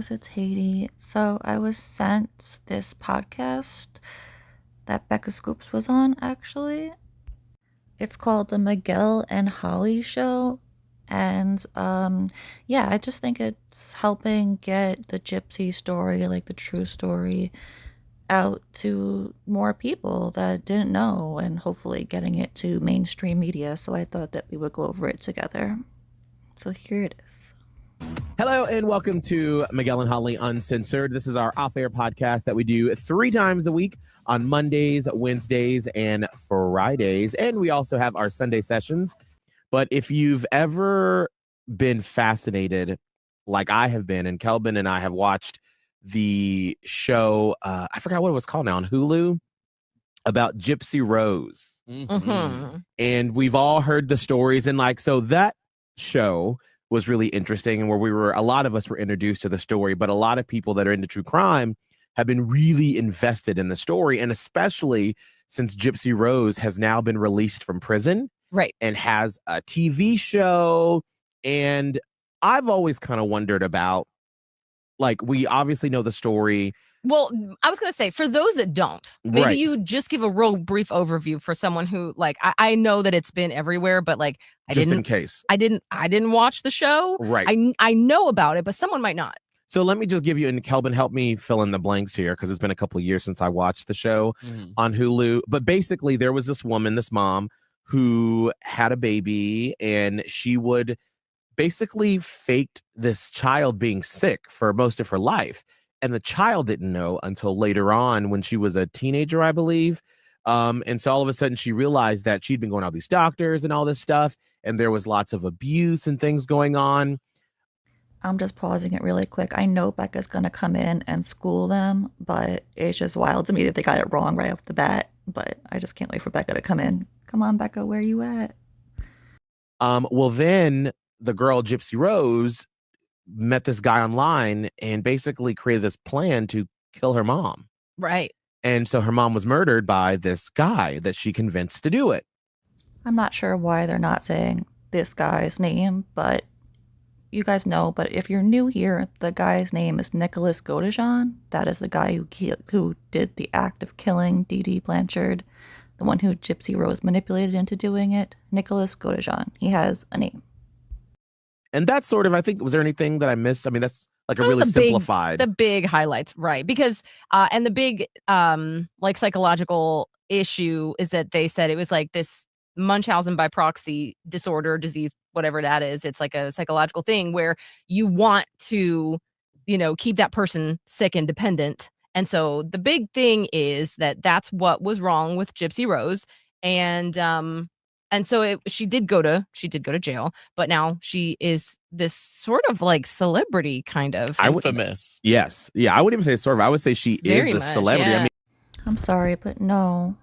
guys, it's Haiti. So I was sent this podcast that Becca Scoops was on, actually. It's called the Miguel and Holly Show. And yeah, I just think it's helping get the Gypsy story, like the true story, out to more people that didn't know and hopefully getting it to mainstream media. So I thought that we would go over it together. So here it is. Hello and welcome to Miguel and Holly Uncensored. This is our off-air podcast that we do 3 times a week on Mondays, Wednesdays, and Fridays. And we also have our Sunday sessions. But if you've ever been fascinated, like I have been, and Kelvin and I have watched the show, I forgot what it was called now, on Hulu, about Gypsy Rose. Mm-hmm. And we've all heard the stories. And so that show was really interesting, and where a lot of us were introduced to the story, but a lot of people that are into true crime have been really invested in the story, and especially since Gypsy Rose has now been released from prison, right, and has a TV show. And I've always kind of wondered about, we obviously know the story. Well, I was going to say, for those that don't, maybe Right. you just give a real brief overview for someone who, I know that it's been everywhere, but In case. I didn't watch the show. Right. I know about it, but someone might not. So let me just give you, and Kelvin, help me fill in the blanks here, because it's been a couple of years since I watched the show on Hulu. But basically, there was this woman, this mom, who had a baby, and she would basically faked this child being sick for most of her life. And the child didn't know until later on when she was a teenager, I believe. And so all of a sudden she realized that she'd been going to all these doctors and all this stuff, and there was lots of abuse and things going on. I'm just pausing it really quick. I know Becca's going to come in and school them, but it's just wild to me that they got it wrong right off the bat. But I just can't wait for Becca to come in. Come on, Becca, where you at? Well, then the girl Gypsy Rose met this guy online and basically created this plan to kill her mom. Right. And so her mom was murdered by this guy that she convinced to do it. I'm not sure why they're not saying this guy's name, but you guys know. But if you're new here, the guy's name is Nicholas Godejohn. That is the guy who did the act of killing Dee Dee Blanchard, the one who Gypsy Rose manipulated into doing it. Nicholas Godejohn. He has a name. And that's sort of, I think, was there anything that I missed? I mean, that's a really simplified. The big highlights, right? Because, and the big, psychological issue is that they said it was like this Munchausen by proxy disorder, disease, whatever that is. It's like a psychological thing where you want to, keep that person sick and dependent. And so the big thing is that that's what was wrong with Gypsy Rose. And so she did go to jail, but now she is this sort of celebrity kind of. Infamous. Yes. Yeah, I wouldn't even say sort of. I would say she is a celebrity. Yeah. I mean, I'm sorry, but no,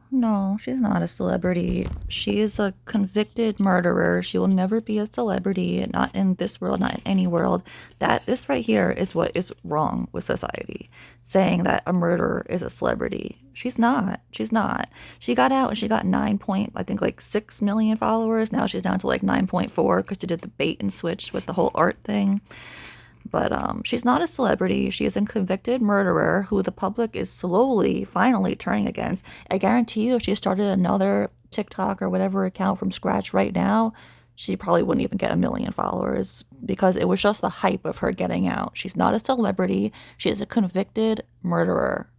she's not a celebrity. She is a convicted murderer. She will never be a celebrity, not in this world, not in any world. This right here is what is wrong with society, saying that a murderer is a celebrity. She's not. She got out and she got 6 million followers. Now she's down to 9.4 because she did the bait and switch with the whole art thing. But she's not a celebrity. She is a convicted murderer who the public is finally turning against. I guarantee you, if she started another TikTok or whatever account from scratch right now, she probably wouldn't even get 1 million followers, because it was just the hype of her getting out. She's not a celebrity. She is a convicted murderer.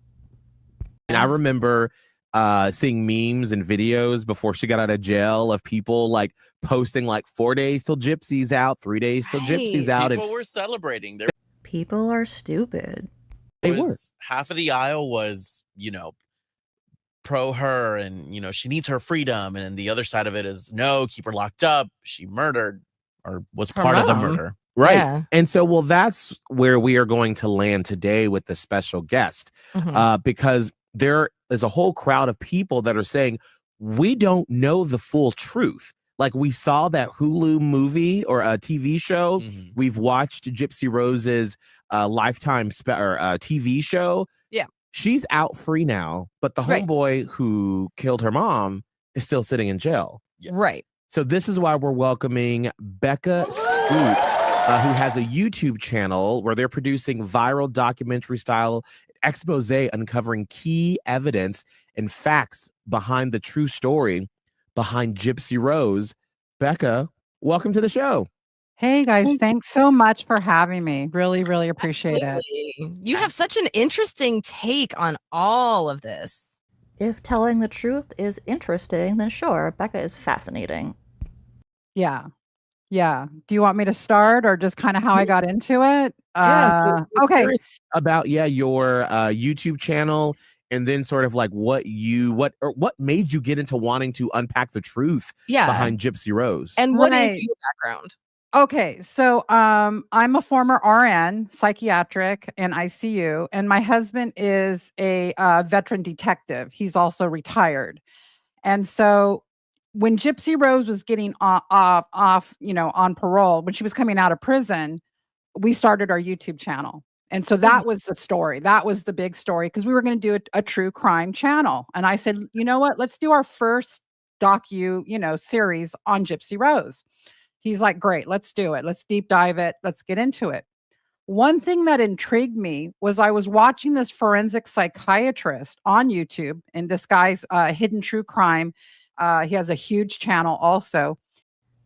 and I remember seeing memes and videos before she got out of jail of people posting 4 days till Gypsy's out, 3 days till Gypsy's out. People were celebrating. People are stupid. Half of the aisle was, pro her, and she needs her freedom, and the other side of it is no, keep her locked up. She murdered or was part of the murder. Right. Yeah. And so, that's where we are going to land today with the special guest, because there is a whole crowd of people that are saying, we don't know the full truth. We saw that Hulu movie or a TV show. We've watched Gypsy Rose's Lifetime TV show. Yeah. She's out free now, but the homeboy who killed her mom is still sitting in jail. Yes. Right. So this is why we're welcoming Becca Scoops who has a YouTube channel where they're producing viral documentary style expose uncovering key evidence and facts behind the true story behind Gypsy Rose. Becca, welcome to the show. Hey guys, thanks so much for having me. Really, really appreciate it. You have such an interesting take on all of this. If telling the truth is interesting, then sure, Becca is fascinating. Yeah. Yeah. Do you want me to start or just kind of how I got into it? Yes. Okay. About your YouTube channel, and then sort of like what made you get into wanting to unpack the truth behind Gypsy Rose. And what is your background? Okay, so I'm a former RN, psychiatric and ICU, and my husband is a veteran detective. He's also retired. And so when Gypsy Rose was getting off, on parole, when she was coming out of prison, we started our YouTube channel. And so that was the story. That was the big story because we were going to do a true crime channel. And I said, you know what? Let's do our first series on Gypsy Rose. He's like, great, let's do it. Let's deep dive it. Let's get into it. One thing that intrigued me was I was watching this forensic psychiatrist on YouTube, and this guy's Hidden True Crime. He has a huge channel also.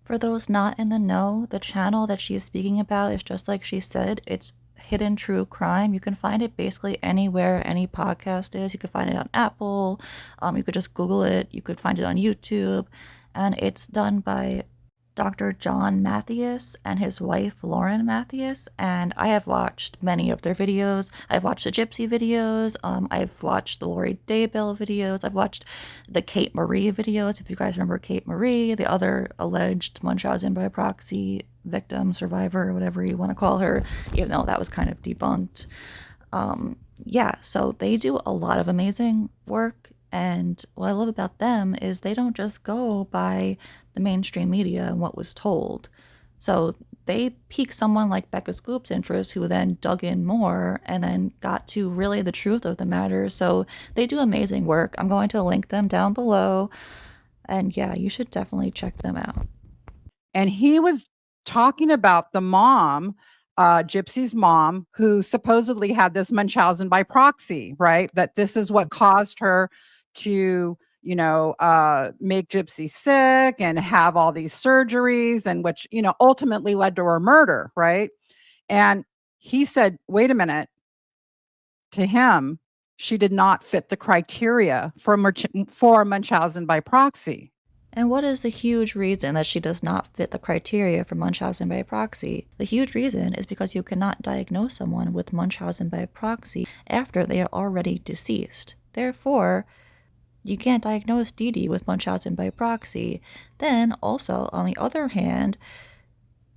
For those not in the know, the channel that she's speaking about is just like she said, it's Hidden True Crime. You can find it basically anywhere any podcast is. You can find it on Apple. You could just Google it. You could find it on YouTube. And it's done by Dr. John Mathias and his wife Lauren Mathias, and I have watched many of their videos. I've watched the Gypsy videos, I've watched the Lori Daybell videos, I've watched the Kate Marie videos, if you guys remember Kate Marie, the other alleged Munchausen by proxy victim, survivor, whatever you want to call her, even though that was kind of debunked. So they do a lot of amazing work. And what I love about them is they don't just go by the mainstream media and what was told. So they piqued someone like Becca Scoop's interest, who then dug in more and then got to really the truth of the matter. So they do amazing work. I'm going to link them down below. And yeah, you should definitely check them out. And he was talking about the mom, Gypsy's mom, who supposedly had this Munchausen by proxy, right? That this is what caused her to, make Gypsy sick and have all these surgeries, and which, ultimately led to her murder, right? And he said, wait a minute, to him, she did not fit the criteria for Munchausen by proxy. And what is the huge reason that she does not fit the criteria for Munchausen by proxy? The huge reason is because you cannot diagnose someone with Munchausen by proxy after they are already deceased. Therefore, you can't diagnose Dee Dee with Munchausen by proxy. Then, also, on the other hand,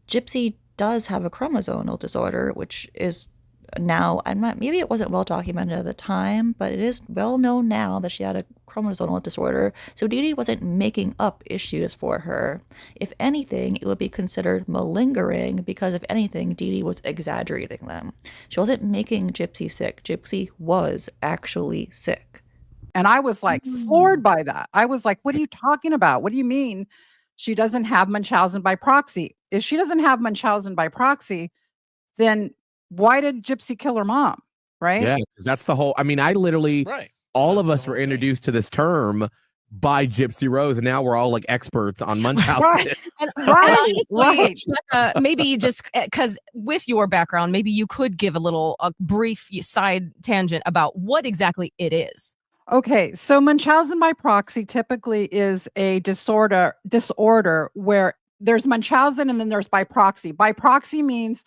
Gypsy does have a chromosomal disorder, which is now, maybe it wasn't well documented at the time, but it is well known now that she had a chromosomal disorder. So Dee Dee wasn't making up issues for her. If anything, it would be considered malingering because, if anything, Dee Dee was exaggerating them. She wasn't making Gypsy sick. Gypsy was actually sick. And I was like floored by that. I was like, what are you talking about? What do you mean she doesn't have Munchausen by proxy? If she doesn't have Munchausen by proxy, then why did Gypsy kill her mom? Right? Yeah, because that's the whole, I literally, all of us were introduced to this term by Gypsy Rose, and now we're all like experts on Munchausen. Honestly, maybe just because with your background, maybe you could give a brief side tangent about what exactly it is. Okay, so Munchausen by proxy typically is a disorder where there's Munchausen and then there's by proxy. By proxy means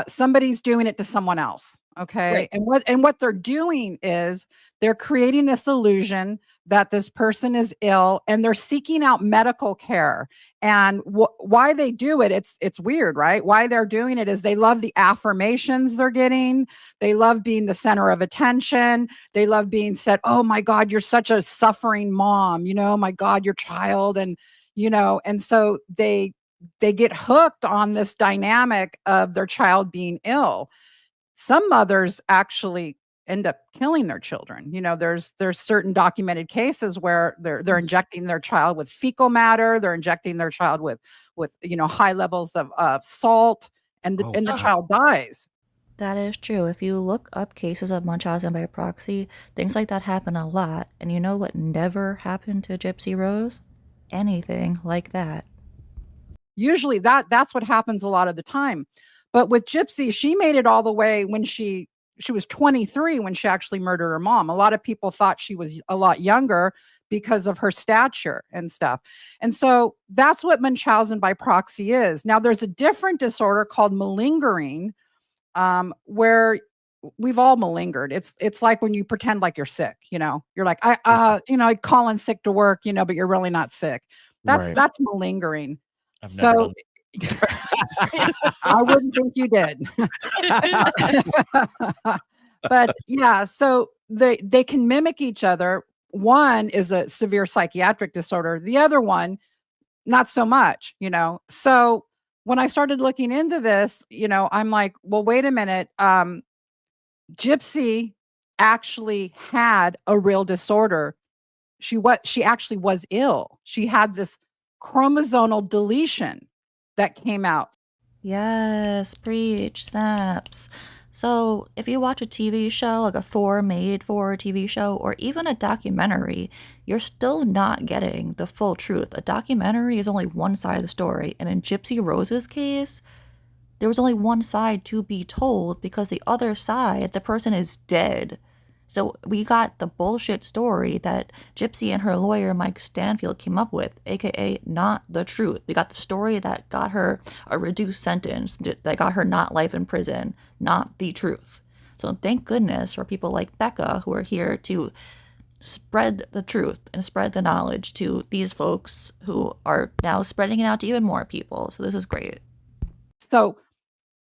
somebody's doing it to someone else. Okay, right. And what they're doing is they're creating this illusion that this person is ill, and they're seeking out medical care. And why they do it, it's weird, right? Why they're doing it is they love the affirmations they're getting. They love being the center of attention. They love being said, oh my God, you're such a suffering mom, my God, your child. And, and so they get hooked on this dynamic of their child being ill. Some mothers actually end up killing their children. There's certain documented cases where they're injecting their child with fecal matter. They're injecting their child with high levels of salt and Oh, the God. child dies. That is true. If you look up cases of Munchausen by proxy, things like that happen a lot. And you know what never happened to Gypsy Rose? Anything like that. Usually that's what happens a lot of the time. But with Gypsy, she made it all the way when she was 23 when she actually murdered her mom. A lot of people thought she was a lot younger because of her stature and stuff. And so that's what Munchausen by proxy is. Now there's a different disorder called malingering, where we've all malingered. It's like when you pretend like you're sick, you're like, I call in sick to work, but you're really not sick. Right. That's malingering. I've never done I wouldn't think you did. But yeah, so they can mimic each other. One is a severe psychiatric disorder. The other one, not so much, So when I started looking into this, I'm like, well, wait a minute. Gypsy actually had a real disorder. She actually was ill. She had this chromosomal deletion that came out. Yes, preach, snaps. So, if you watch a TV show, like a made for TV show, or even a documentary, you're still not getting the full truth. A documentary is only one side of the story, and in Gypsy Rose's case, there was only one side to be told because the other side, the person is dead. So we got the bullshit story that Gypsy and her lawyer Mike Stanfield came up with, aka not the truth. We got the story that got her a reduced sentence, that got her not life in prison, not the truth. So thank goodness for people like Becca who are here to spread the truth and spread the knowledge to these folks who are now spreading it out to even more people. So this is great. So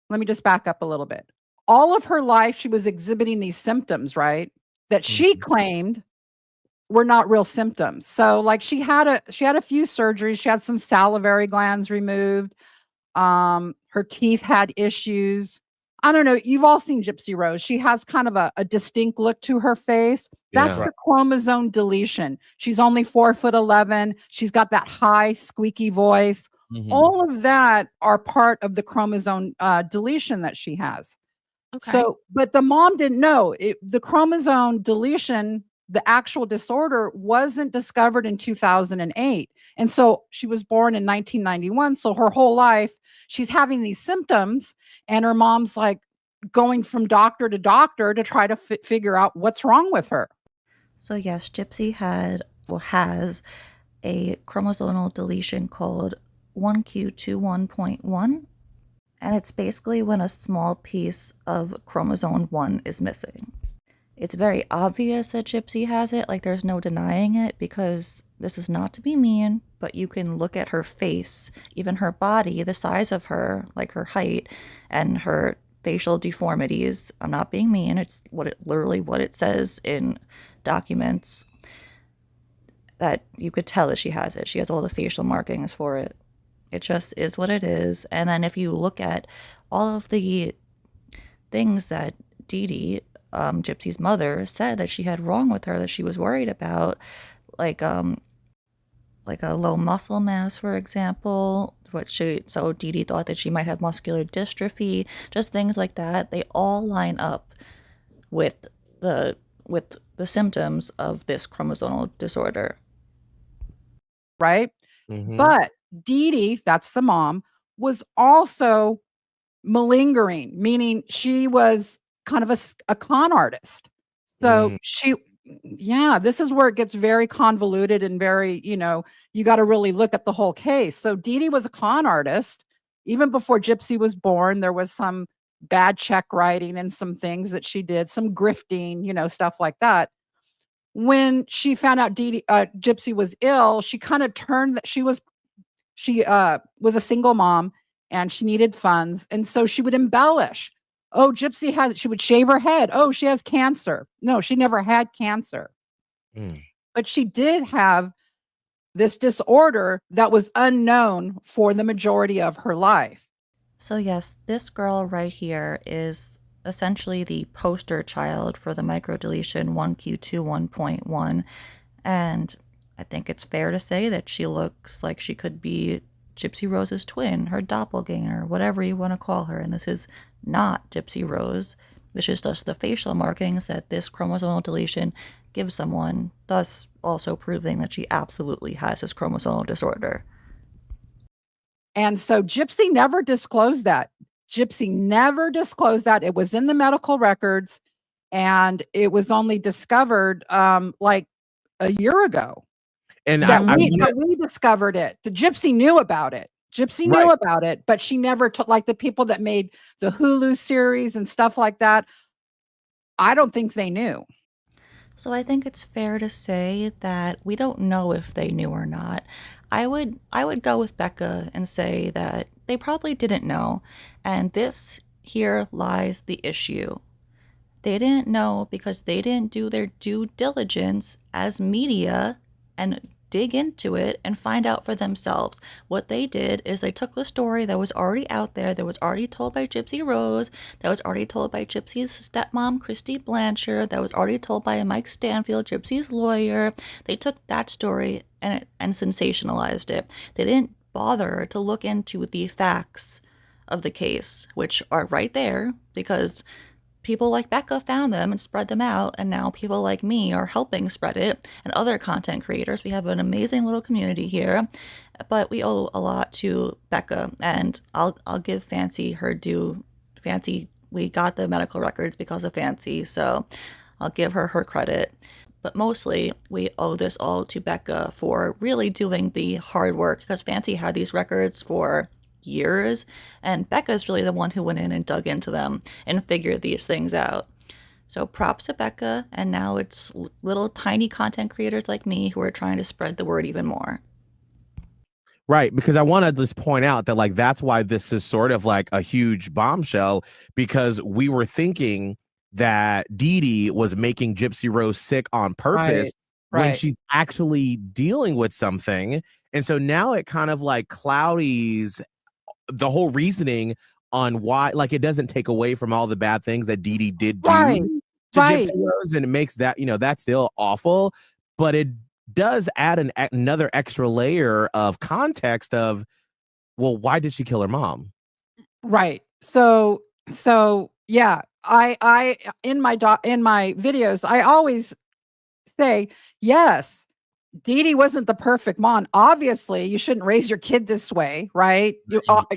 let me just back up a little bit. All of her life, she was exhibiting these symptoms, right? That she claimed were not real symptoms. So like she had a few surgeries. She had some salivary glands removed. Her teeth had issues. I don't know. You've all seen Gypsy Rose. She has kind of a distinct look to her face. That's the chromosome deletion. She's only 4'11". She's got that high squeaky voice. Mhm. All of that are part of the chromosome deletion that she has. Okay. So, but the mom didn't know the chromosome deletion, the actual disorder wasn't discovered in 2008. And so she was born in 1991. So her whole life she's having these symptoms and her mom's like going from doctor to doctor to try to figure out what's wrong with her. So yes, Gypsy has a chromosomal deletion called 1q21.1, and it's basically when a small piece of chromosome 1 is missing. It's very obvious that Gypsy has it, like there's no denying it, because this is not to be mean, but you can look at her face, even her body, the size of her, like her height and her facial deformities. I'm not being mean, it's literally what it says in documents, that you could tell that she has it. She has all the facial markings for it. It just is what it is. And then if you look at all of the things that Dee Dee, Gypsy's mother, said that she had wrong with her, that she was worried about, like a low muscle mass, for example, so Dee Dee thought that she might have muscular dystrophy, just things like that. They all line up with the symptoms of this chromosomal disorder. Right? Mhm. But Dee Dee, that's the mom, was also malingering, meaning she was kind of a con artist. So this is where it gets very convoluted and very, you got to really look at the whole case. So Dee Dee was a con artist. Even before Gypsy was born, there was some bad check writing and some things that she did, some grifting, stuff like that. When she found out Gypsy was ill, she kind of turned that she was a single mom and she needed funds. And so she would embellish. Oh, she would shave her head. Oh, she has cancer. No, she never had cancer. But she did have this disorder that was unknown for the majority of her life. So yes, this girl right here is essentially the poster child for the microdeletion 1q21.1, and I think it's fair to say that she looks like she could be Gypsy Rose's twin, her doppelganger, whatever you want to call her. And this is not Gypsy Rose. This is just the facial markings that this chromosomal deletion gives someone, thus also proving that she absolutely has this chromosomal disorder. And so Gypsy never disclosed that. Gypsy never disclosed that. It was in the medical records, and it was only discovered like a year ago. And that I we, wanna- that we discovered it. The Gypsy knew about it. Gypsy knew Right. about it, but she never took, like the people that made the Hulu series and stuff like that. I don't think they knew. So I think it's fair to say that we don't know if they knew or not. I would go with Becca and say that they probably didn't know, and this here lies the issue. They didn't know because they didn't do their due diligence as media and dig into it and find out for themselves. What they did is they took the story that was already out there, that was already told by Gypsy Rose, that was already told by Gypsy's stepmom, Christy Blanchard, that was already told by Mike Stanfield, Gypsy's lawyer. They took that story and sensationalized it. They didn't bother to look into the facts of the case, which are right there because people like Becca found them and spread them out, and now people like me are helping spread it, and other content creators. We have an amazing little community here, but we owe a lot to Becca, and I'll give Fancy her due. Fancy, we got the medical records because of Fancy, so I'll give her her credit. But mostly, we owe this all to Becca for really doing the hard work, because Fancy had these records for years, and Becca's really the one who went in and dug into them and figured these things out. So props to Becca, and now it's little tiny content creators like me who are trying to spread the word even more. Right, because I want to just point out that like that's why this is sort of like a huge bombshell, because we were thinking that Dee Dee was making Gypsy Rose sick on purpose when Right. she's actually dealing with something. And so now it kind of like cloudies the whole reasoning on why, like, it doesn't take away from all the bad things that Dee Dee did do Right. to Right. Gypsy Rose, and it makes that, you know, that's still awful, but it does add another extra layer of context of, well, why did she kill her mom? Right. So yeah, I in my videos, I always say, yes, Dee Dee wasn't the perfect mom. Obviously, you shouldn't raise your kid this way, right?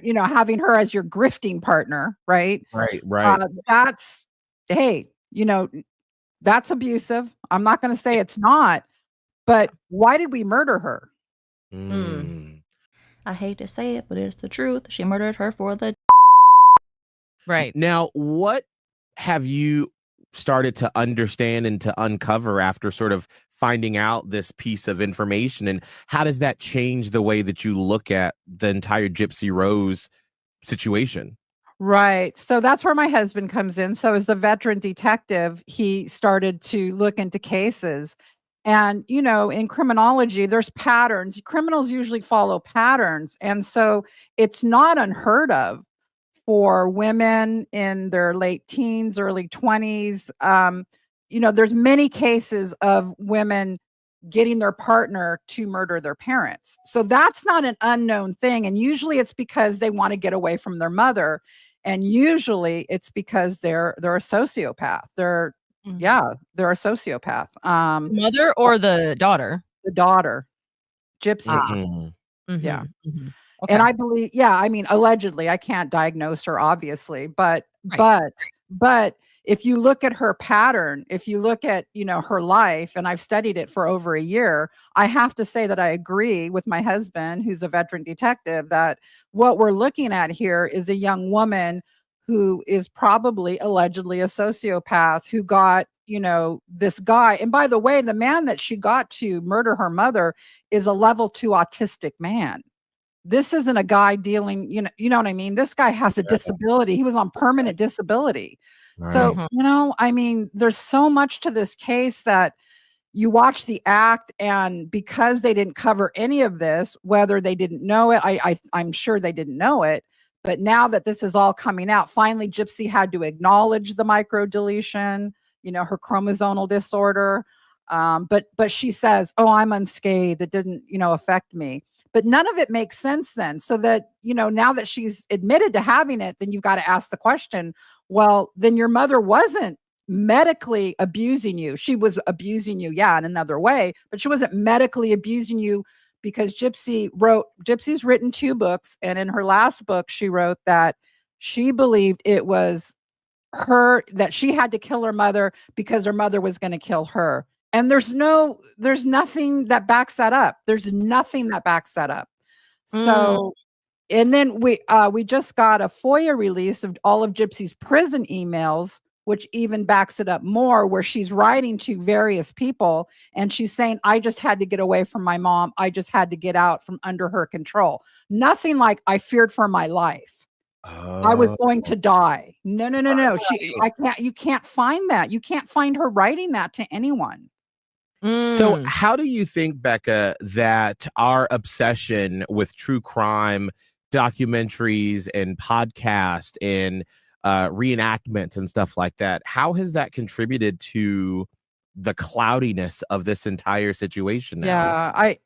You know, having her as your grifting partner, right? Right. That's, hey, you know, that's abusive. I'm not going to say it's not, but why did we murder her? I hate to say it, but it's the truth. She murdered her for the Right. Now, what have you started to understand and to uncover after sort of finding out this piece of information, and how does that change the way that you look at the entire Gypsy Rose situation? Right. So that's where my husband comes in. So as a veteran detective, he started to look into cases. And, you know, in criminology, there's patterns. Criminals usually follow patterns. And so it's not unheard of for women in their late teens, early 20s. You know, there's many cases of women getting their partner to murder their parents. So that's not an unknown thing. And usually it's because they want to get away from their mother. And usually it's because they're a sociopath. They're a sociopath. Mother or the daughter? The daughter, Gypsy. Yeah. Okay. And I believe, I mean, allegedly, I can't diagnose her, obviously, but Right. but if you look at her pattern, if you look at, you know, her life, and I've studied it for over a year, I have to say that I agree with my husband, who's a veteran detective, that what we're looking at here is a young woman who is probably allegedly a sociopath who got, you know, this guy. And by the way, the man that she got to murder her mother is a level 2 autistic man. This isn't a guy dealing, you know what I mean? This guy has a disability. He was on permanent disability. So, you know, I mean, there's so much to this case that you watch the act, and because they didn't cover any of this, whether they didn't know it, I'm sure they didn't know it. But now that this is all coming out, finally, Gypsy had to acknowledge the microdeletion, you know, her chromosomal disorder. But she says, "Oh, I'm unscathed. It didn't, you know, affect me." but none of it makes sense then. So that, now that she's admitted to having it, then you've got to ask the question, well, then your mother wasn't medically abusing you. She was abusing you, in another way, but she wasn't medically abusing you, because Gypsy's written 2 books. And in her last book, she wrote that she believed it was that she had to kill her mother because her mother was going to kill her. And there's nothing that backs that up. There's nothing that backs that up. So, and then we just got a FOIA release of all of Gypsy's prison emails, which even backs it up more, where she's writing to various people and she's saying, I just had to get away from my mom. I just had to get out from under her control. Nothing like I feared for my life. I was going to die. No. You can't find that. You can't find her writing that to anyone. So how do you think, Becca, that our obsession with true crime documentaries and podcasts and reenactments and stuff like that, how has that contributed to the cloudiness of this entire situation now? I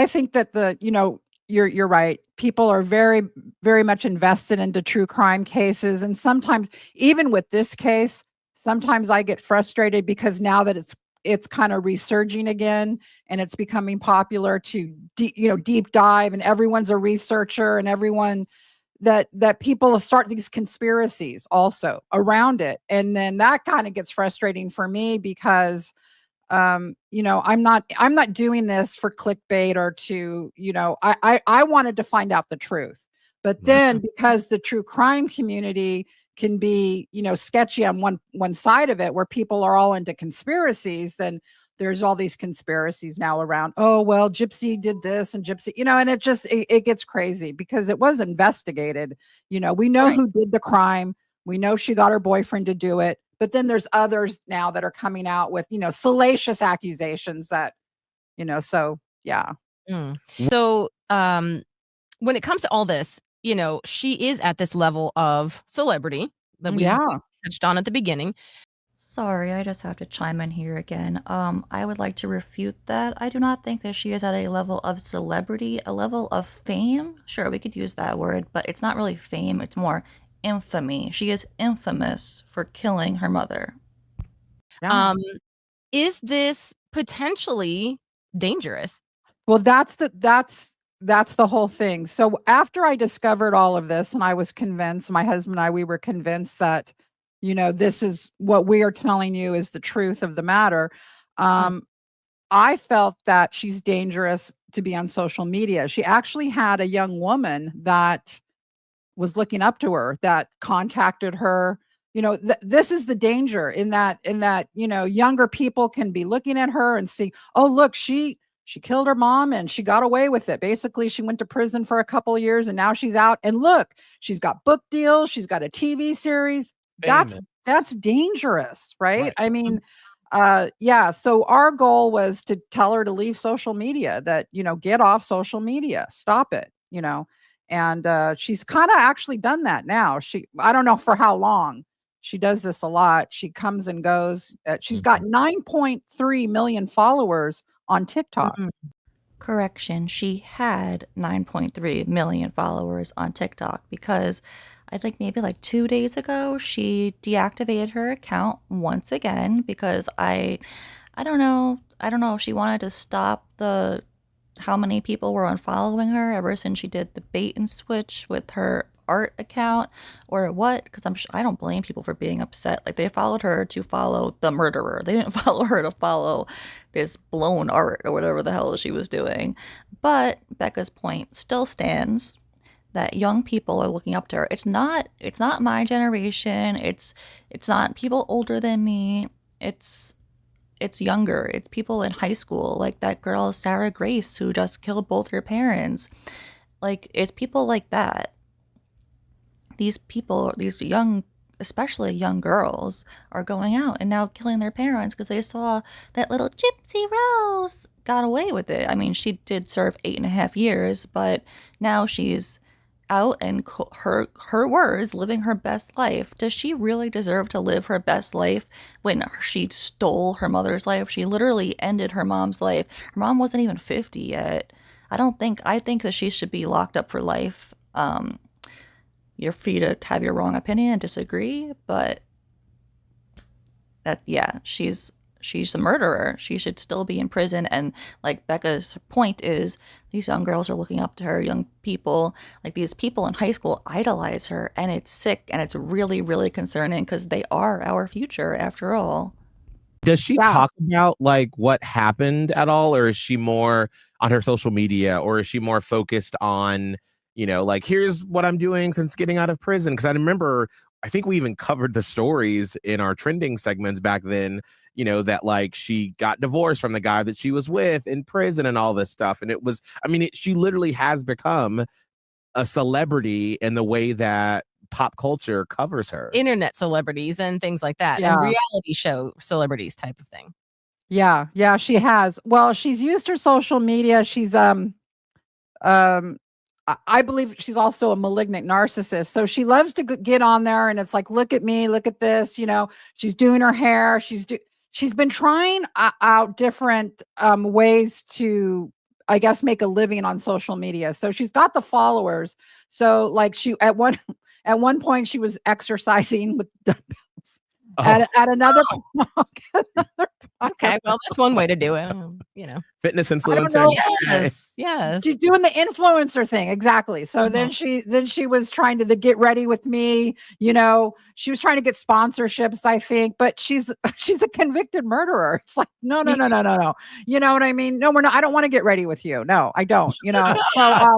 think that you're right. People are very, very much invested into true crime cases. And sometimes, even with this case, sometimes I get frustrated because now that it's kind of resurging again and it's becoming popular to deep dive, and everyone's a researcher, and everyone that people start these conspiracies also around it. And then that kind of gets frustrating for me because I'm not doing this for clickbait or to, I wanted to find out the truth. But then because the true crime community can be, sketchy on one side of it, where people are all into conspiracies, then there's all these conspiracies now around, oh, well, Gypsy did this and Gypsy, and it gets crazy because it was investigated. We know who did the crime. We know she got her boyfriend to do it. But then there's others now that are coming out with, salacious accusations that, so yeah. So when it comes to all this, she is at this level of celebrity that we touched on at the beginning. Sorry, I just have to chime in here again. I would like to refute that. I do not think that she is at a level of celebrity, a level of fame. Sure, we could use that word, but it's not really fame. It's more infamy. She is infamous for killing her mother. Is this potentially dangerous? Well, that's the whole thing. So after I discovered all of this, and I was convinced, my husband and I, we were convinced that, this is what we are telling you is the truth of the matter. I felt that she's dangerous to be on social media. She actually had a young woman that was looking up to her, that contacted her. This is the danger in that, younger people can be looking at her and see, oh, look, she killed her mom and she got away with it. Basically, she went to prison for a couple of years and now she's out. And look, she's got book deals. She's got a TV series. That's dangerous, right? I mean, so our goal was to tell her to leave social media, that, get off social media, stop it, and she's kind of actually done that now. I don't know for how long. She does this a lot. She comes and goes. She's got 9.3 million followers on TikTok. Correction, she had 9.3 million followers on TikTok, because I think maybe like 2 days ago, she deactivated her account once again because I don't know if she wanted to stop how many people were unfollowing her ever since she did the bait and switch with her art account or what, because I don't blame people for being upset. Like, they followed her to follow the murderer. They didn't follow her to follow this blown art or whatever the hell she was doing. But Becca's point still stands, that young people are looking up to her. It's not my generation. It's not people older than me. It's younger. It's people in high school, like that girl Sarah Grace who just killed both her parents. Like, it's people like that. These people, these young, especially young girls, are going out and now killing their parents because they saw that little Gypsy Rose got away with it. I mean, she did serve 8.5 years, but now she's out and her words, living her best life. Does she really deserve to live her best life when she stole her mother's life? She literally ended her mom's life. Her mom wasn't even 50 yet. I think that she should be locked up for life. You're free to have your wrong opinion and disagree, but she's a murderer. She should still be in prison. And like Becca's point is, these young girls are looking up to her, young people. Like these people in high school idolize her, and it's sick and it's really, really concerning because they are our future after all. Does she Yeah. talk about like what happened at all, or is she more on her social media, or is she more focused on, like, here's what I'm doing since getting out of prison? Because I remember, I think we even covered the stories in our trending segments back then, that like she got divorced from the guy that she was with in prison and all this stuff. And it was, she literally has become a celebrity in the way that pop culture covers her. Internet celebrities and things like that, Yeah. and reality show celebrities type of thing. Yeah, she has. Well, she's used her social media. She's I believe she's also a malignant narcissist. So she loves to get on there, and it's like, look at me, look at this. She's doing her hair. She's been trying out different ways to, I guess, make a living on social media. So she's got the followers. So like she at one point she was exercising with dumbbells. At another Okay, well, that's one way to do it. Fitness I don't influencer. know. Yes. She's doing the influencer thing. Exactly. So then she was trying to get ready with me. She was trying to get sponsorships, I think, but she's a convicted murderer. It's like, no. You know what I mean? No, we're not. I don't want to get ready with you. No, I don't, So,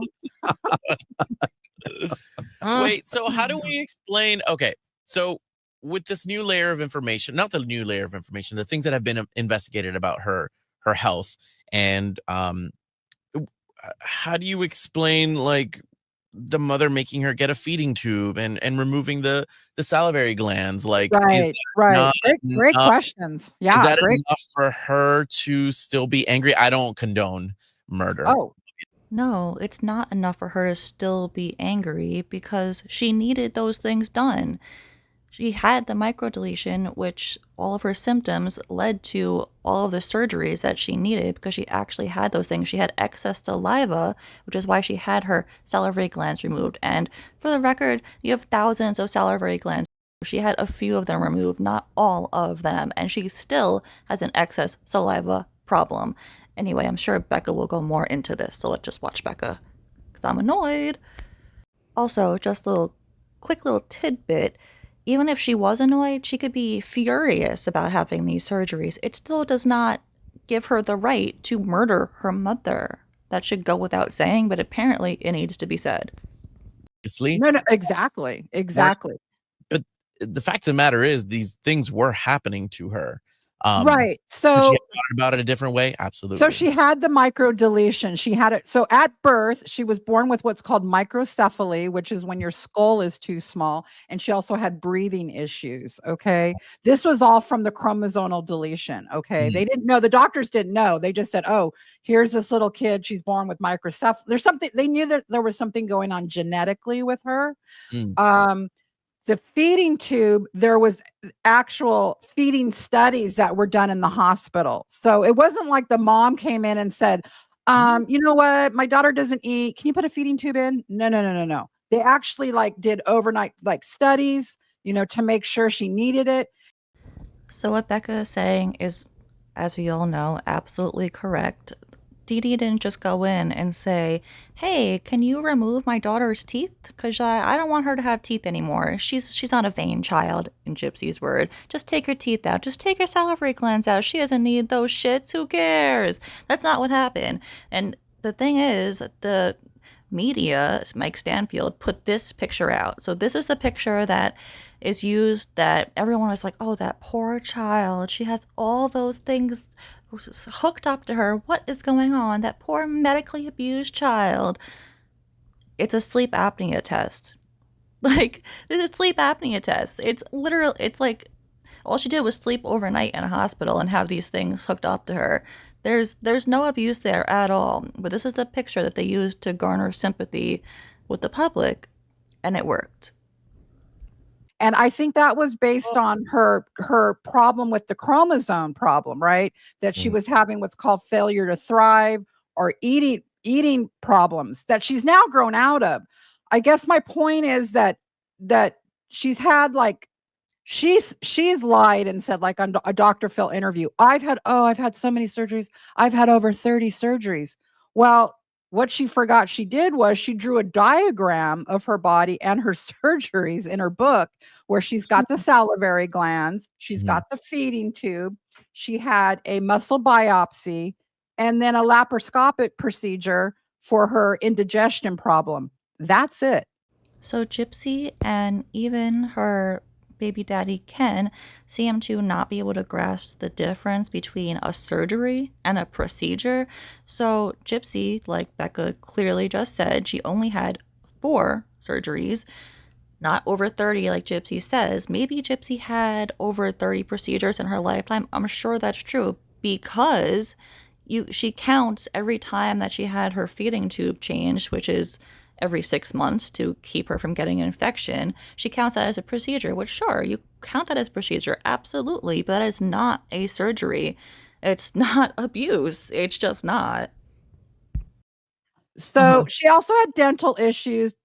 Wait, so how do we explain? Okay, so with this new layer of information, not the new layer of information, the things that have been investigated about her health, and how do you explain like the mother making her get a feeding tube and removing the salivary glands? Like, right. Great questions. Yeah, is that great. enough for her to still be angry? I don't condone murder. Oh, No, it's not enough for her to still be angry because she needed those things done. She had the microdeletion, which all of her symptoms led to all of the surgeries that she needed because she actually had those things. She had excess saliva, which is why she had her salivary glands removed. And for the record, you have thousands of salivary glands. She had a few of them removed, not all of them. And she still has an excess saliva problem. Anyway, I'm sure Becca will go more into this, so let's just watch Becca because I'm annoyed. Also, just a quick little tidbit. Even if she was annoyed, she could be furious about having these surgeries. It still does not give her the right to murder her mother. That should go without saying, but apparently it needs to be said. no, exactly. But the fact of the matter is, these things were happening to her. Right. Could she So have thought about it a different way? Absolutely. So she had the microdeletion. She had it. So at birth, she was born with what's called microcephaly, which is when your skull is too small. And she also had breathing issues. Okay. This was all from the chromosomal deletion. Okay. They didn't know. The doctors didn't know. They just said, oh, here's this little kid. She's born with microcephaly. There's something, they knew that there was something going on genetically with her. The feeding tube, there was actual feeding studies that were done in the hospital. So it wasn't like the mom came in and said, you know what, my daughter doesn't eat. Can you put a feeding tube in? No. They actually did overnight studies, to make sure she needed it. So what Becca is saying is, as we all know, absolutely correct. Dee Dee didn't just go in and say, hey, can you remove my daughter's teeth? Because I don't want her to have teeth anymore. She's not a vain child, in Gypsy's word. Just take her teeth out. Just take her salivary glands out. She doesn't need those shits. Who cares? That's not what happened. And the thing is, the media, Mike Stanfield, put this picture out. So this is the picture that is used that everyone was like, oh, that poor child. She has all those things hooked up to her. What is going on? That poor medically abused child. It's a sleep apnea test. It's a sleep apnea test. It's literal. It's like all she did was sleep overnight in a hospital and have these things hooked up to her. There's no abuse there at all. But this is the picture that they used to garner sympathy with the public, and it worked. And I think that was based on her problem with the chromosome problem, right? That she was having what's called failure to thrive, or eating problems that she's now grown out of. I guess my point is that she's had, like, she's lied and said, like, on a Dr. Phil interview, I've had so many surgeries. I've had over 30 surgeries. Well, what she forgot she did was she drew a diagram of her body and her surgeries in her book, where she's got the salivary glands, she's got the feeding tube, she had a muscle biopsy, and then a laparoscopic procedure for her indigestion problem. That's it. So Gypsy and even her baby daddy Ken seem to not be able to grasp the difference between a surgery and a procedure. So Gypsy, like Becca clearly just said, she only had 4 surgeries, not over 30 like Gypsy says. Maybe Gypsy had over 30 procedures in her lifetime. I'm sure that's true, because she counts every time that she had her feeding tube changed, which is every 6 months to keep her from getting an infection. She counts that as a procedure, which, sure, you count that as procedure, absolutely, but that is not a surgery. It's not abuse. It's just not. So she also had dental issues,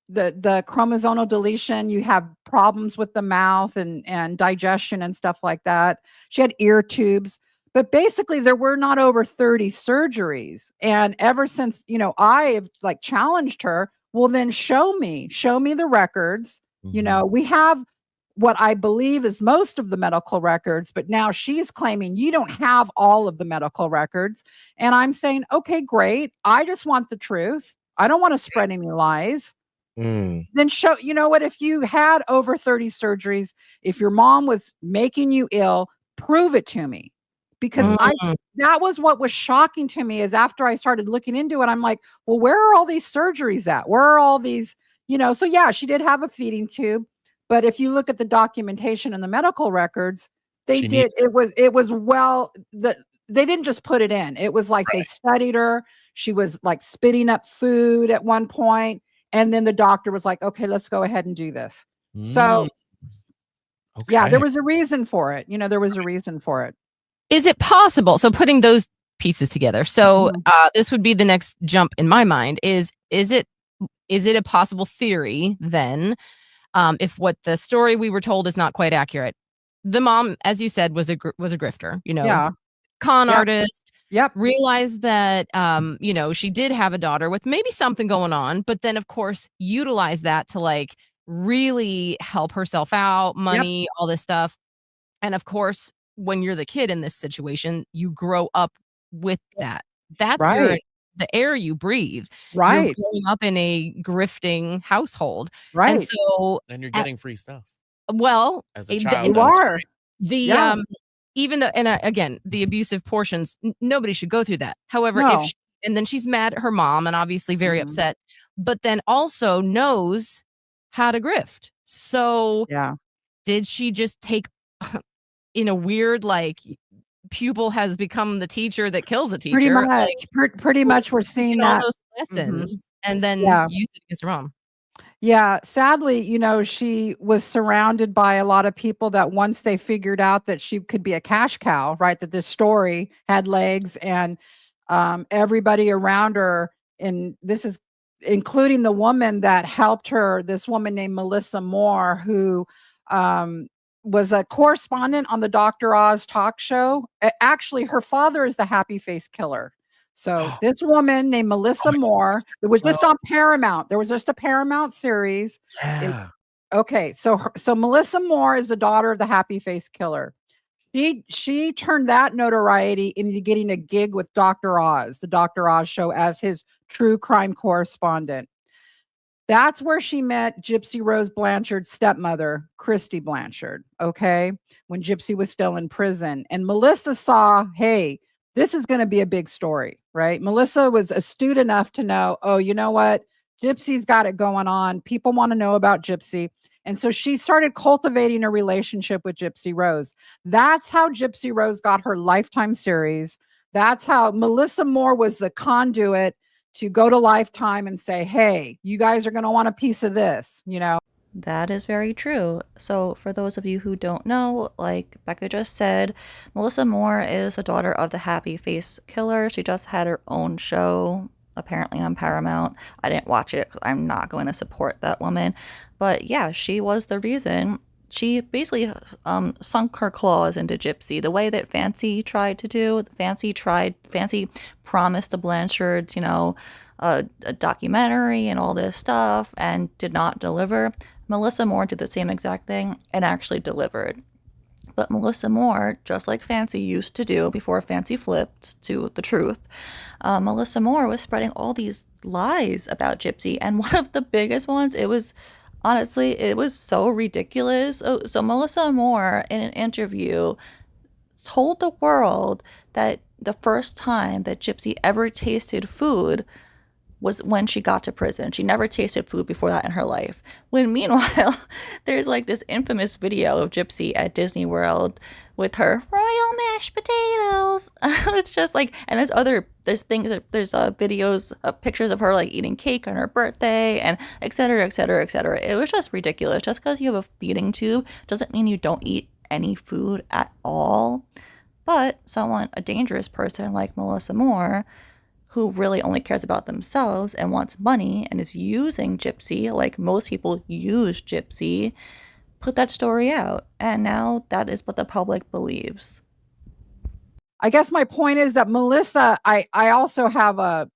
the chromosomal deletion. You have problems with the mouth and digestion and stuff like that. She had ear tubes, but basically there were not over 30 surgeries. And ever since, I've, like, challenged her, well, then show me the records. We have what I believe is most of the medical records, but now she's claiming you don't have all of the medical records. And I'm saying, okay, great. I just want the truth. I don't want to spread any lies. Then show, what, if you had over 30 surgeries, if your mom was making you ill, prove it to me. Because that was what was shocking to me, is after I started looking into it, I'm like, well, where are all these surgeries at? Where are all these, so yeah, she did have a feeding tube. But if you look at the documentation and the medical records, they did, they didn't just put it in. It was like they studied her. She was, like, spitting up food at one point. And then the doctor was like, okay, let's go ahead and do this. So yeah, there was a reason for it. There was a reason for it. Is it possible? So putting those pieces together. So this would be the next jump in my mind is it a possible theory then, if what the story we were told is not quite accurate? The mom, as you said, was a grifter, con artist. Yep. Realized that, she did have a daughter with maybe something going on, but then, of course, utilize that to, like, really help herself out, money, all this stuff. And of course, when you're the kid in this situation, you grow up with that. That's the air you breathe. Right. You're growing up in a grifting household. Right. And you're getting free stuff. Well, as a child, you are. Even though, and again, the abusive portions, nobody should go through that. However, and then she's mad at her mom and obviously very upset, but then also knows how to grift. So did she just take in a weird, like, pupil has become the teacher that kills a teacher? Pretty much we're seeing that. All those lessons and then use it against her mom. Yeah, sadly, she was surrounded by a lot of people that once they figured out that she could be a cash cow, right? That this story had legs, and everybody around her, and this is including the woman that helped her, this woman named Melissa Moore, who was a correspondent on the Dr. Oz talk show. Actually, her father is the Happy Face Killer. So this woman named Melissa Moore, it was just on Paramount. There was just a Paramount series. Yeah. So Melissa Moore is the daughter of the Happy Face Killer. She turned that notoriety into getting a gig with Dr. Oz, the Dr. Oz show, as his true crime correspondent. That's where she met Gypsy Rose Blanchard's stepmother, Christy Blanchard, okay, when Gypsy was still in prison. And Melissa saw, hey, this is going to be a big story, right? Melissa was astute enough to know, oh, you know what? Gypsy's got it going on. People want to know about Gypsy. And so she started cultivating a relationship with Gypsy Rose. That's how Gypsy Rose got her Lifetime series. That's how Melissa Moore was the conduit to go to Lifetime and say, hey, you guys are going to want a piece of this, you know? That is very true. So, for those of you who don't know, like Becca just said, Melissa Moore is the daughter of the Happy Face Killer. She just had her own show, apparently on Paramount. I didn't watch it 'cause I'm not going to support that woman. But yeah, she was the reason. She basically sunk her claws into Gypsy the way that Fancy tried to do. Fancy promised the Blanchards, a documentary and all this stuff and did not deliver. Melissa Moore did the same exact thing and actually delivered. But Melissa Moore, just like Fancy used to do before Fancy flipped to the truth, Melissa Moore was spreading all these lies about Gypsy. And one of the biggest ones, it was so ridiculous. So Melissa Moore, in an interview, told the world that the first time that Gypsy ever tasted food was when she got to prison. She never tasted food before that in her life. When meanwhile, there's like this infamous video of Gypsy at Disney World with her royal mashed potatoes. It's just like, and there's videos, pictures of her like eating cake on her birthday and et cetera, et cetera, et cetera. It was just ridiculous. Just because you have a feeding tube doesn't mean you don't eat any food at all. But a dangerous person like Melissa Moore, who really only cares about themselves and wants money and is using Gypsy like most people use Gypsy, put that story out. And now that is what the public believes. I guess my point is that Melissa, I also have a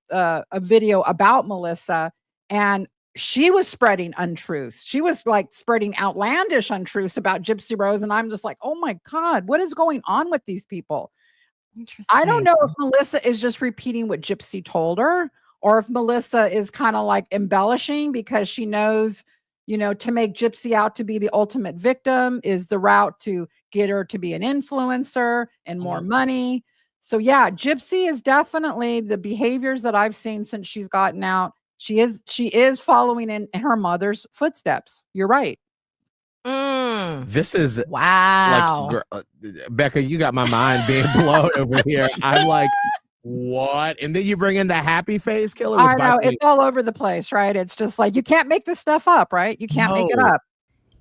video about Melissa, and she was spreading untruths. She was like spreading outlandish untruths about Gypsy Rose. And I'm just like, oh my God, what is going on with these people? I don't know if Melissa is just repeating what Gypsy told her, or if Melissa is kind of like embellishing because she knows, to make Gypsy out to be the ultimate victim is the route to get her to be an influencer and more money. So yeah, Gypsy is definitely the behaviors that I've seen since she's gotten out. She is following in her mother's footsteps. You're right. This is wow. Like, Becca, you got my mind being blown over here. I'm like, what? And then you bring in the Happy Face Killer. I know, it's all over the place, right? It's just like, you can't make this stuff up, right? You can't make it up.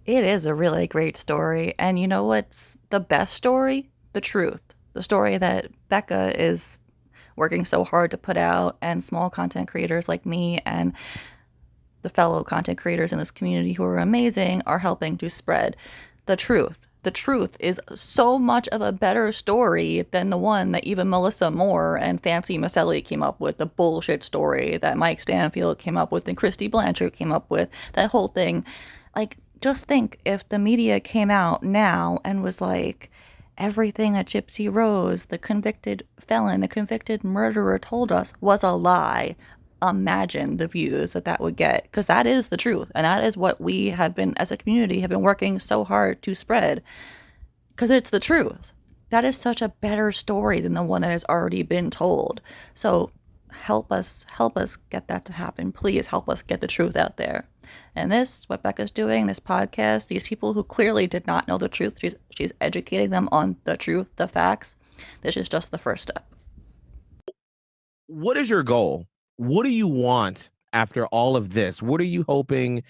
It is a really great story. And you know what's the best story? The truth. The story that Becca is working so hard to put out, and small content creators like me and the fellow content creators in this community who are amazing are helping to spread the truth. The truth is so much of a better story than the one that even Melissa Moore and Fancy Maselli came up with, the bullshit story that Mike Stanfield came up with and Christy Blanchard came up with, that whole thing. Like, just think if the media came out now and was like, everything that Gypsy Rose, the convicted felon, the convicted murderer told us was a lie. Imagine the views that would get, because that is the truth, and that is what we have been, as a community, have been working so hard to spread, because it's the truth. That is such a better story than the one that has already been told. So help us get that to happen. Please help us get the truth out there. And this, what Becca's doing, this podcast, these people who clearly did not know the truth, she's educating them on the truth, the facts. This is just the first step. What is your goal? What do you want after all of this? What are you hoping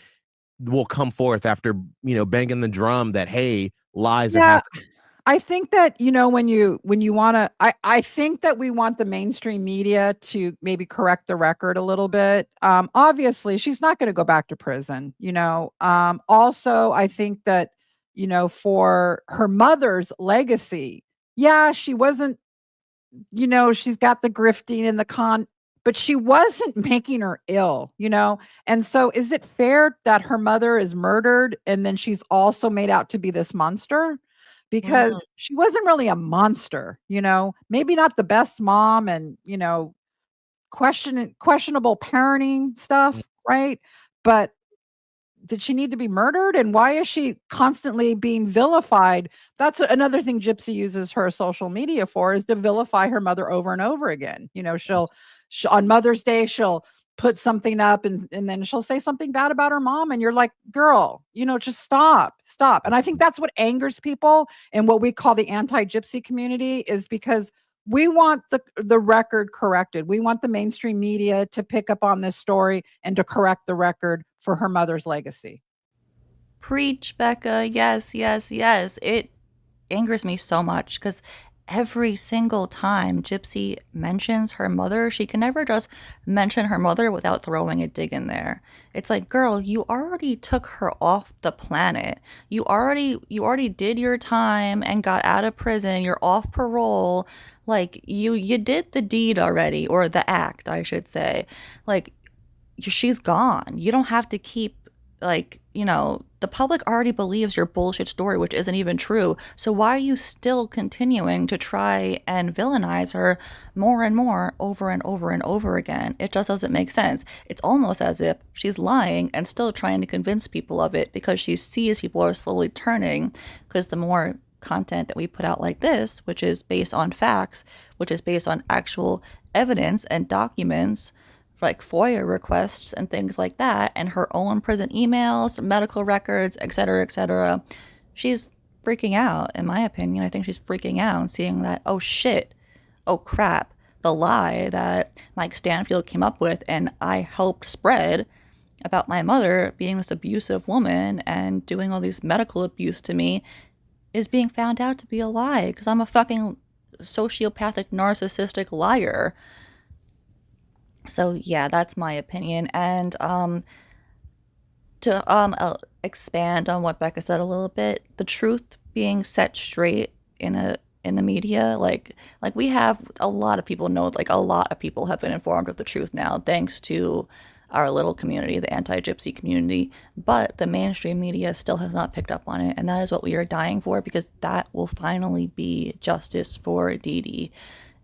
will come forth after, banging the drum that, hey, lies are happening? I think that, when you want to, I think that we want the mainstream media to maybe correct the record a little bit. Obviously she's not going to go back to prison, also I think that, for her mother's legacy, she wasn't, she's got the grifting and the but she wasn't making her ill, And so is it fair that her mother is murdered and then she's also made out to be this monster? Because she wasn't really a monster, maybe not the best mom and, questionable parenting stuff, right? But did she need to be murdered? And why is she constantly being vilified? That's another thing Gypsy uses her social media for, is to vilify her mother over and over again. She'll on Mother's Day, she'll put something up and then she'll say something bad about her mom. And you're like, girl, just stop. And I think that's what angers people and what we call the anti-Gypsy community, is because We want the record corrected. We want the mainstream media to pick up on this story and to correct the record for her mother's legacy. Preach, Becca. Yes, yes, yes. It angers me so much because every single time Gypsy mentions her mother, she can never just mention her mother without throwing a dig in there. It's like, girl, you already took her off the planet. You already did your time and got out of prison. You're off parole. Like you did the deed already, or the act, I should say. Like she's gone. You don't have to keep, like, the public already believes your bullshit story, which isn't even true. So why are you still continuing to try and villainize her more and more over and over and over again? It just doesn't make sense. It's almost as if she's lying and still trying to convince people of it because she sees people are slowly turning, because the more content that we put out like this, which is based on facts, which is based on actual evidence and documents, like FOIA requests and things like that, and her own prison emails, medical records, etc., etc. She's freaking out, in my opinion. I think she's freaking out and seeing that, oh shit, oh crap, the lie that Mike Stanfield came up with and I helped spread about my mother being this abusive woman and doing all these medical abuse to me is being found out to be a lie because I'm a fucking sociopathic, narcissistic liar. So yeah, that's my opinion. And to expand on what Becca said a little bit, the truth being set straight in the media, like we have a lot of people know, like a lot of people have been informed of the truth now, thanks to our little community, the anti-gypsy community, but the mainstream media still has not picked up on it, and that is what we are dying for, because that will finally be justice for Dee Dee,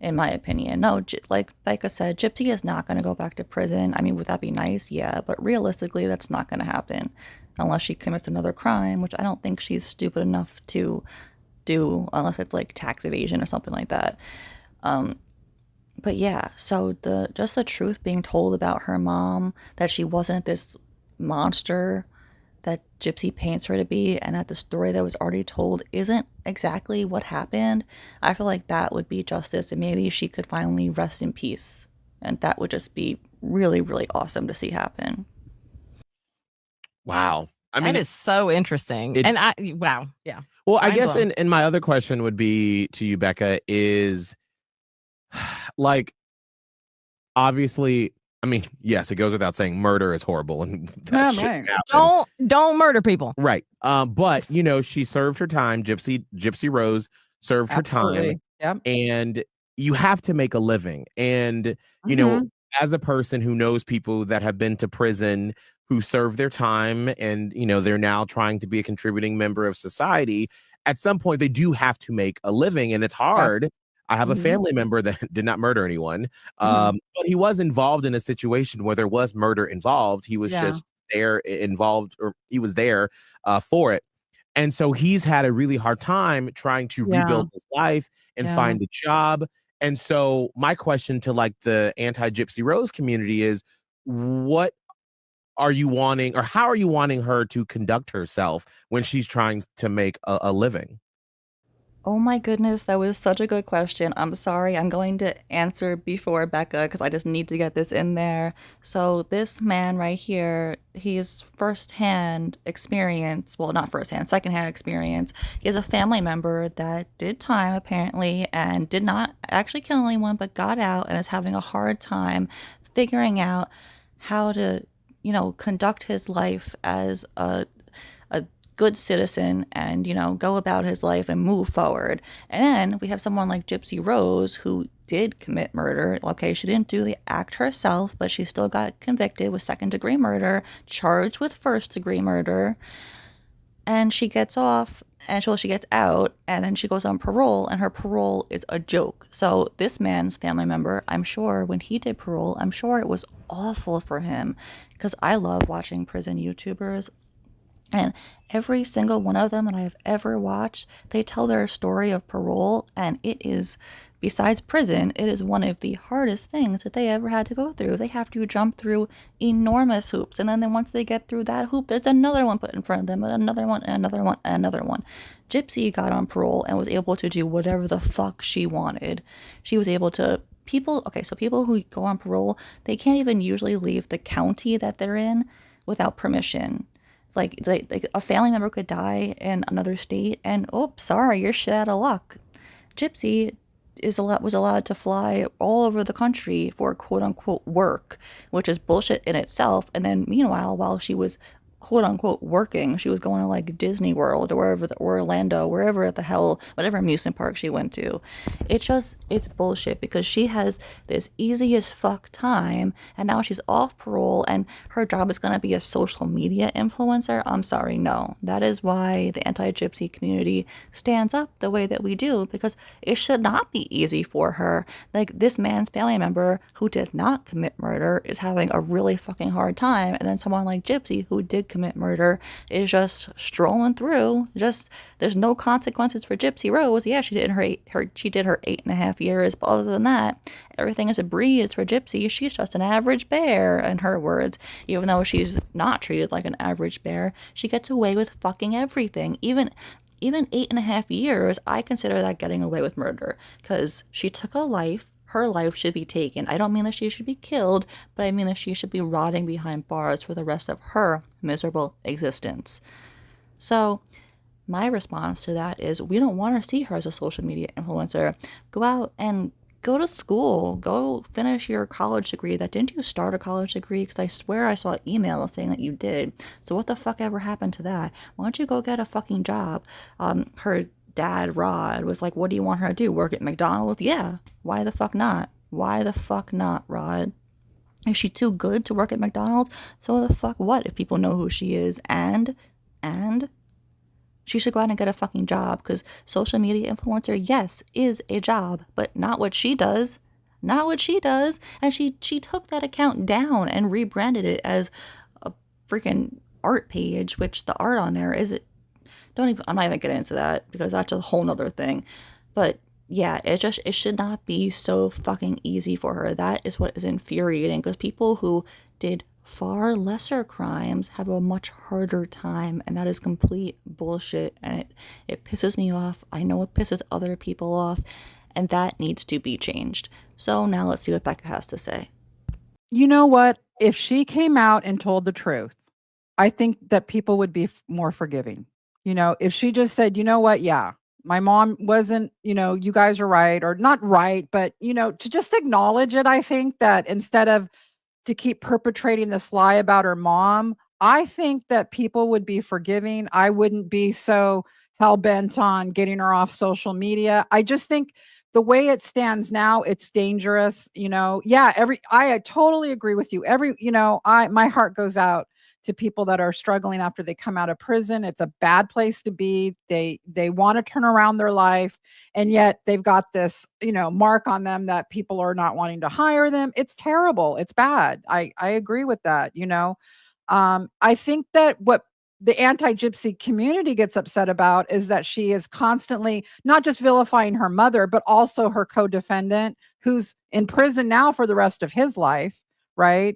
in my opinion. No, like Becca said, Gypsy is not going to go back to prison. I mean, would that be nice? Yeah, but realistically, that's not going to happen unless she commits another crime, which I don't think she's stupid enough to do, unless it's like tax evasion or something like that. But yeah, so the truth being told about her mom, that she wasn't this monster that Gypsy paints her to be, and that the story that was already told isn't exactly what happened, I feel like that would be justice, and maybe she could finally rest in peace. And that would just be really, really awesome to see happen. Wow. I mean, that is so interesting. it- And wow. Yeah. well, I Mind guess, blown. and my other question would be to you, Becca, is like, obviously, I mean, yes, it goes without saying, murder is horrible and that Yeah, shouldn't right. happen. Don't murder people. Right. But she served her time. Gypsy Rose served her time, Absolutely. Yep. and you have to make a living. And Mhm. as a person who knows people that have been to prison, who served their time, and they're now trying to be a contributing member of society, at some point they do have to make a living, and it's hard. I have a Mhm. family member that did not murder anyone, Mhm. but he was involved in a situation where there was murder involved. He was Yeah. just there involved, or he was there for it. And so he's had a really hard time trying to Yeah. rebuild his life and Yeah. find a job. And so my question to like the anti-Gypsy Rose community is, what are you wanting, or how are you wanting her to conduct herself when she's trying to make a living? Oh my goodness, that was such a good question. I'm sorry, I'm going to answer before Becca because I just need to get this in there. So this man right here, he's firsthand experience, well, not firsthand, secondhand experience. He has a family member that did time apparently and did not actually kill anyone, but got out and is having a hard time figuring out how to, conduct his life as a good citizen and go about his life and move forward. And then we have someone like Gypsy Rose, who did commit murder. Okay, she didn't do the act herself, but she still got convicted with second-degree murder, charged with first-degree murder, and she gets off, and she gets out, and then she goes on parole, and her parole is a joke. So this man's family member, I'm sure when he did parole, I'm sure it was awful for him, because I love watching prison YouTubers. And every single one of them that I've ever watched, they tell their story of parole, and it is, besides prison, it is one of the hardest things that they ever had to go through. They have to jump through enormous hoops, and then once they get through that hoop, there's another one put in front of them, and another one, and another one, and another one. Gypsy got on parole and was able to do whatever the fuck she wanted. She was able to so people who go on parole, they can't even usually leave the county that they're in without permission. Like a family member could die in another state, and oh, sorry, you're shit out of luck. Gypsy was allowed to fly all over the country for quote unquote work, which is bullshit in itself. And then meanwhile, while she was quote unquote working, she was going to like Disney World or or Orlando, wherever the hell, whatever amusement park she went to. It's bullshit because she has this easy as fuck time, and now she's off parole and her job is going to be a social media influencer. I'm sorry, no. That is why the anti-gypsy community stands up the way that we do, because it should not be easy for her. Like, this man's family member who did not commit murder is having a really fucking hard time, and then someone like Gypsy who did commit murder is just strolling through. Just, there's no consequences for Gypsy Rose. Yeah, she did her 8.5 years, but other than that, everything is a breeze for Gypsy. She's just an average bear, in her words. Even though she's not treated like an average bear, she gets away with fucking everything. Even 8.5 years, I consider that getting away with murder, because she took a life. Her life should be taken. I don't mean that she should be killed, but I mean that she should be rotting behind bars for the rest of her miserable existence. So, my response to that is, we don't want to see her as a social media influencer. Go out and go to school. Go finish your college degree. Didn't you start a college degree? Because I swear I saw emails saying that you did. So what the fuck ever happened to that? Why don't you go get a fucking job? Her dad, Rod, was like, what do you want her to do? Work at McDonald's? Yeah. Why the fuck not? Why the fuck not, Rod? Is she too good to work at McDonald's? So the fuck what if people know who she is? And she should go out and get a fucking job, because social media influencer, yes, is a job, but not what she does. Not what she does. And she took that account down and rebranded it as a freaking art page, which the art on there is it. I'm not even getting into that because that's a whole nother thing. But yeah, it should not be so fucking easy for her. That is what is infuriating, because people who did far lesser crimes have a much harder time, and that is complete bullshit, and it pisses me off. I know it pisses other people off, and that needs to be changed. So now let's see what Becca has to say. You know what? If she came out and told the truth, I think that people would be more forgiving. If she just said, you know what? Yeah, my mom wasn't, you guys are right, or not right, but, to just acknowledge it. I think that instead of to keep perpetrating this lie about her mom, I think that people would be forgiving. I wouldn't be so hell bent on getting her off social media. I just think the way it stands now, it's dangerous. Yeah, I totally agree with you. My heart goes out to people that are struggling after they come out of prison. It's a bad place to be. They want to turn around their life, and yet they've got this, mark on them that people are not wanting to hire them. It's terrible. It's bad. I agree with that. I think that what the anti-gypsy community gets upset about is that she is constantly not just vilifying her mother, but also her co-defendant, who's in prison now for the rest of his life, right?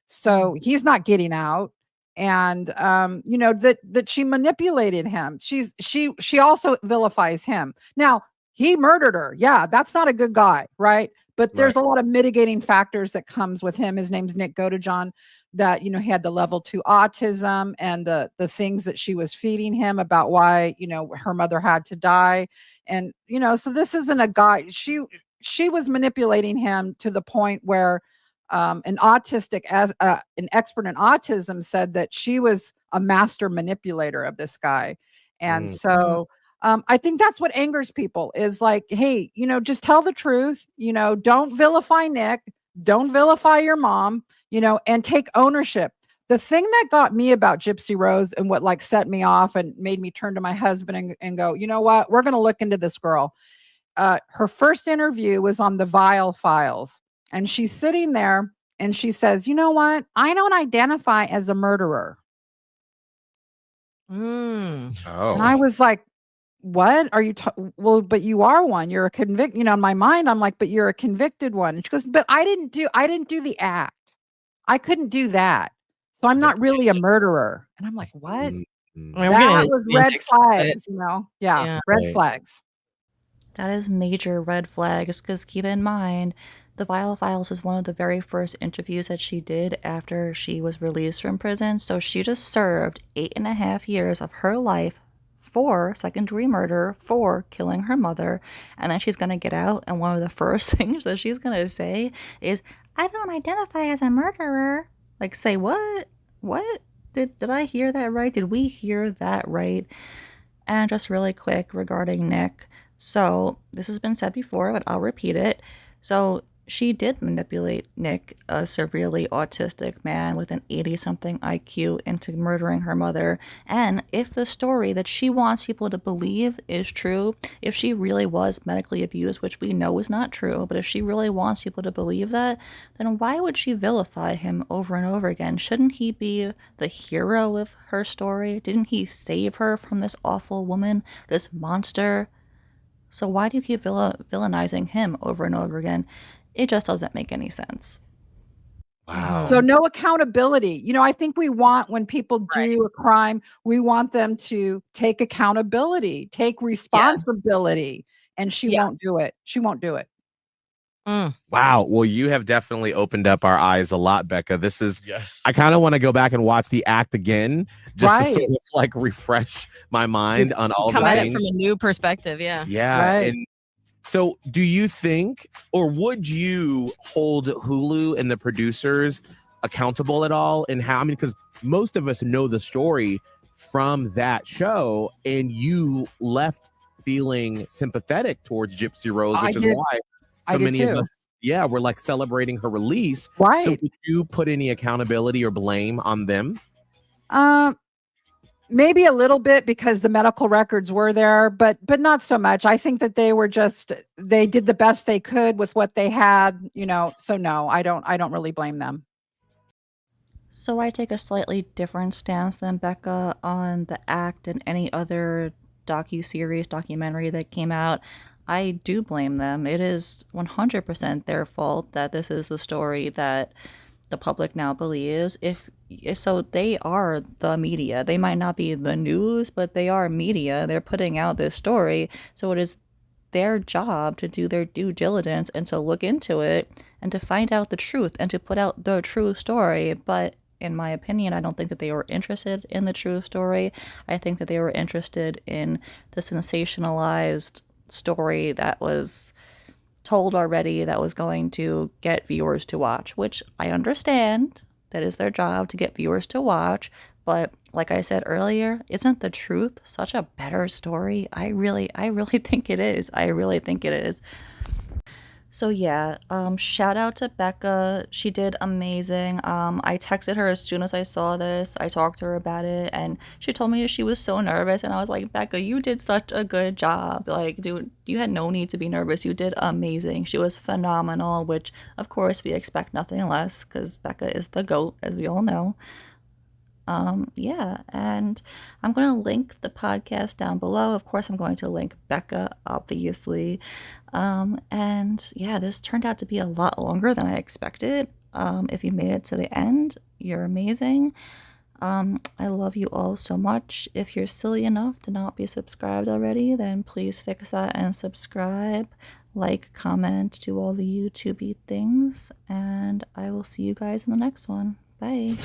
So he's not getting out. And that she manipulated him. She also vilifies him. Now, he murdered her. Yeah, that's not a good guy, right? But there's a lot of mitigating factors that comes with him. His name's Nick Godejohn, that he had the level 2 autism, and the things that she was feeding him about why her mother had to die. And so this isn't a guy. She was manipulating him to the point where an expert in autism said that she was a master manipulator of this guy. And so I think that's what angers people, is like, hey, just tell the truth. Don't vilify Nick, don't vilify your mom, and take ownership. The thing that got me about Gypsy Rose, and what set me off and made me turn to my husband and go, you know what, we're going to look into this girl. Her first interview was on the Vile Files. And she's sitting there and she says, you know what? I don't identify as a murderer. Oh. And I was like, what are you well, but you are one. You're a convict. In my mind, I'm like, but you're a convicted one. And she goes, but I didn't do the act. I couldn't do that. So I'm not really a murderer. And I'm like, what? I mean, we're That getting into was red semantics, but flags, Yeah, red Right. flags. That is major red flags because keep in mind, the Vial Files is one of the very first interviews that she did after she was released from prison. So she just served 8.5 years of her life for second-degree murder, for killing her mother. And then she's going to get out. And one of the first things that she's going to say is, I don't identify as a murderer. Like, say what? What? Did I hear that right? Did we hear that right? And just really quick regarding Nick. So this has been said before, but I'll repeat it. So she did manipulate Nick, a severely autistic man with an 80-something IQ, into murdering her mother. And if the story that she wants people to believe is true, if she really was medically abused, which we know is not true, but if she really wants people to believe that, then why would she vilify him over and over again? Shouldn't he be the hero of her story? Didn't he save her from this awful woman, this monster? So why do you keep villainizing him over and over again? It just doesn't make any sense. Wow. So no accountability. I think we want, when people do a crime, we want them to take accountability, take responsibility, and she won't do it. She won't do it. Wow. Well, you have definitely opened up our eyes a lot, Becca. This is, I kind of want to go back and watch the act again, just to sort of like refresh my mind on all the things. Come at it from a new perspective. Yeah. Yeah. And so do you think, or would you hold Hulu and the producers accountable at all? And how, because most of us know the story from that show, and you left feeling sympathetic towards Gypsy Rose, which is why so many of us, we're like celebrating her release. Right. So would you put any accountability or blame on them? Maybe a little bit, because the medical records were there, but not so much. I think that they did the best they could with what they had, so no, I don't really blame them. So I take a slightly different stance than Becca on the act and any other documentary that came out. I do blame them. It is 100% their fault that this is the story that the public now believes. So they are the media. They might not be the news, but they are media. They're putting out this story. So it is their job to do their due diligence and to look into it and to find out the truth and to put out the true story. But in my opinion, I don't think that they were interested in the true story. I think that they were interested in the sensationalized story that was told already, that was going to get viewers to watch, which I understand. That is their job, to get viewers to watch. But like I said earlier, isn't the truth such a better story? I really think it is. I really think it is. So yeah, shout out to Becca. She did amazing. I texted her as soon as I saw this. I talked to her about it, and she told me she was so nervous. And I was like, Becca, you did such a good job. Like, dude, you had no need to be nervous. You did amazing. She was phenomenal, which of course we expect nothing less, because Becca is the GOAT, as we all know. Yeah, and I'm going to link the podcast down below. Of course, I'm going to link Becca, obviously. And yeah, this turned out to be a lot longer than I expected. If you made it to the end, you're amazing. I love you all so much. If you're silly enough to not be subscribed already, then please fix that and subscribe. Like, comment, do all the YouTube-y things. And I will see you guys in the next one. Bye.